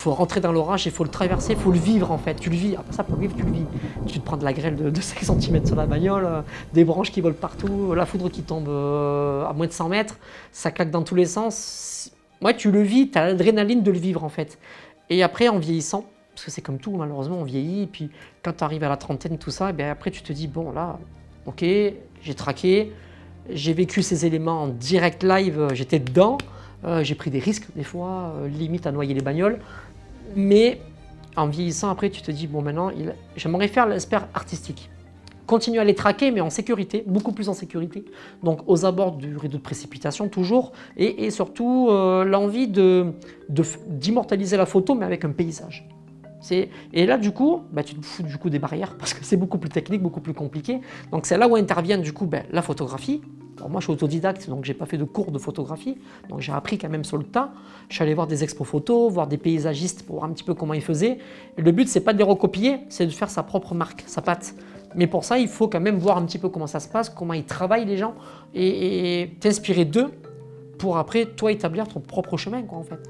Il faut rentrer dans l'orage, il faut le traverser, il faut le vivre en fait. Tu le vis. Après ça, pour le vivre, tu le vis. Tu te prends de la grêle de 5 cm sur la bagnole, des branches qui volent partout, la foudre qui tombe à moins de 100 mètres, ça claque dans tous les sens. Ouais, tu le vis, tu as l'adrénaline de le vivre en fait. Et après, en vieillissant, parce que c'est comme tout, malheureusement, on vieillit. Et puis quand tu arrives à la trentaine, tout ça, et bien après, tu te dis, bon là, ok, j'ai traqué, j'ai vécu ces éléments en direct live, j'étais dedans. J'ai pris des risques des fois, limite à noyer les bagnoles. Mais en vieillissant, après, tu te dis, bon, maintenant, j'aimerais faire l'aspect artistique. Continuer à les traquer, mais en sécurité, beaucoup plus en sécurité. Donc, aux abords du rideau de précipitation, toujours. Et surtout, l'envie d'immortaliser la photo, mais avec un paysage. Et là, du coup, tu te fous du coup des barrières, parce que c'est beaucoup plus technique, beaucoup plus compliqué. Donc, c'est là où intervient, du coup, la photographie. Alors moi, je suis autodidacte, donc j'ai pas fait de cours de photographie. Donc j'ai appris quand même sur le tas. Je suis allé voir des expos photos, voir des paysagistes pour voir un petit peu comment ils faisaient. Et le but, c'est pas de les recopier, c'est de faire sa propre marque, sa patte. Mais pour ça, il faut quand même voir un petit peu comment ça se passe, comment ils travaillent les gens, et t'inspirer d'eux pour après, toi, établir ton propre chemin, quoi, en fait.